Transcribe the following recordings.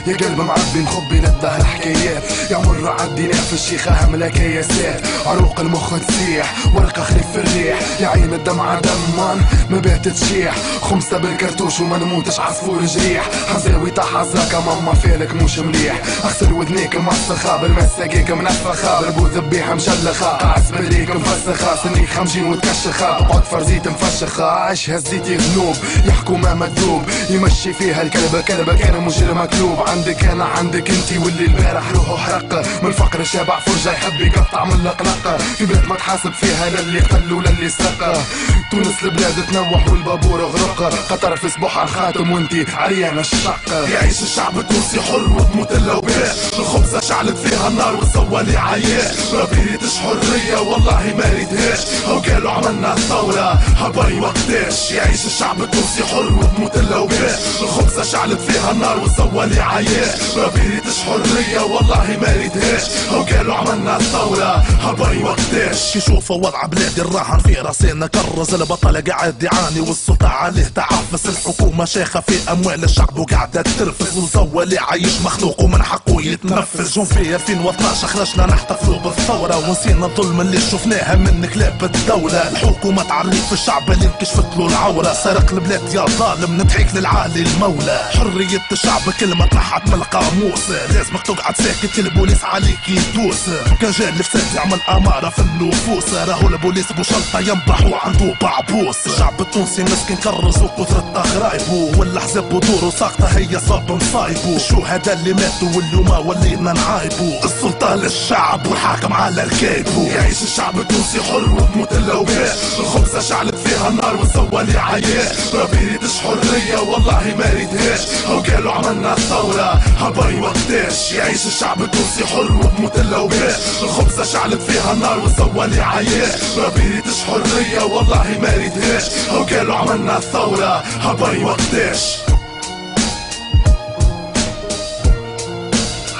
يا قلب معبي مخبي للدهر حكايات، يا مرة عدي نعف الشيخة هملة كياسات، عروق المخ تسيح ورقة خليف في الريح، يا عين الدمعة دمان ما بات تشيح، خمسة بالكرتوش وما نموتش عصفور جريح، حزاوي تاع حزاكا ماما فالك مش مليح، اغسل ودنيك مصخة بالمساقيك منفخة، بربو ذبيح مشلخة، قاعس بريك مفسخة، سنيك خمجين وتكشخة، تقعد فرزيت مفشخة، عاش هزيتي ذنوب يحكوا ما مكذوب، يمشي فيها الكلب كلبك انا مجرم مكلوب، عندك انا عندك انتي واللي البارح روحه حرق، من الفقر شبع فرجة يحب يقطع من القلق، في بلاد ما تحاسب فيها للي قتل وللي سرق، تونس البلاد تنوح والبابور غرق، قطر في صبوحها الخاتم وانتي عريانة الشق. يعيش الشعب التونسي حر وتموت اللوباء، الخبزة شعلت فيها النار والصوالي عياء، ربي ريتش حرية والله ما ريتهاش، هو قالوا عملنا الثورة هباي وقتاش. يعيش الشعب التونسي حر وتموت اللوباء، الخبزة شعلت فيها النار والصوالي عياء، ربي ريتش حرية والله ما ريتهاش، هو قالوا عملنا الثورة هباي وقتاش. يشوفوا وضع بلادي الراهن في راسنا كرز، البطل قاعد يعاني والسلطة عليه تعفس، الحكومة شيخة في اموال الشعب وقاعدة ترفز، وزولي عايش مخلوق ومن حقه يتنفس. جون في 2012 خرجنا نحتفلوا بالثورة، ونسينا الظلم اللي شفناها من كلاب الدولة، الحكومة تعريف في الشعب اللي انكشفت له العورة، سرق البلاد يا ظالم نضحك للعالي المولى، حرية الشعب كلمة تنحت من القاموس، لازمك تقعد ساكت البوليس عليك يدوس، كان جا الفساد يعمل امارة في النفوس، راهو البوليس بوشلطة ينبح وعنده بعبوس. الشعب التونسي مسكين كرز وكثرة غرايبه، والاحزاب ودوره ساقطة هي صاب مصايبه، الشهداء اللي ماتوا واليوم ولينا نعايبه، السلطة للشعب والحاكم على ركايبه. يعيش الشعب التونسي حر وتموت اللوباء، الخبزة شعلت فيها النار والصوالي عياء، ربي ريتش حرية والله ما ريتهاش، هو قالوا عملنا الثورة هباي وقتاش. يعيش الشعب التونسي حر وتموت اللوباء، الخبزة شعلت فيها النار والصوالي عياء، ربي ريتش حرية والله ما ريتهاش، هو قالوا عملنا الثورة هباي وقتاش.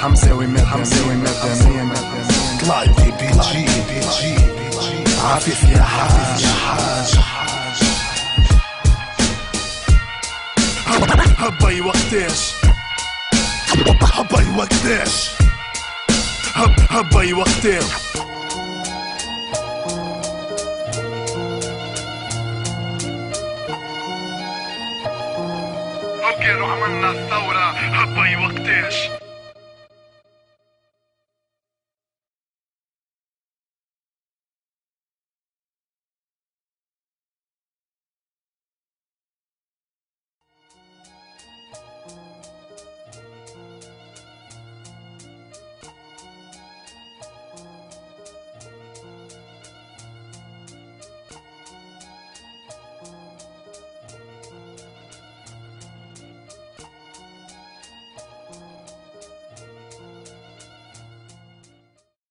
حمساوي مات حمساوي مات طلعي بي جي عفيف يا حاج هباي وقتاش هباي وقتاش هباي وقتاش. قالوا عملنا الثورة هباي وقتاش.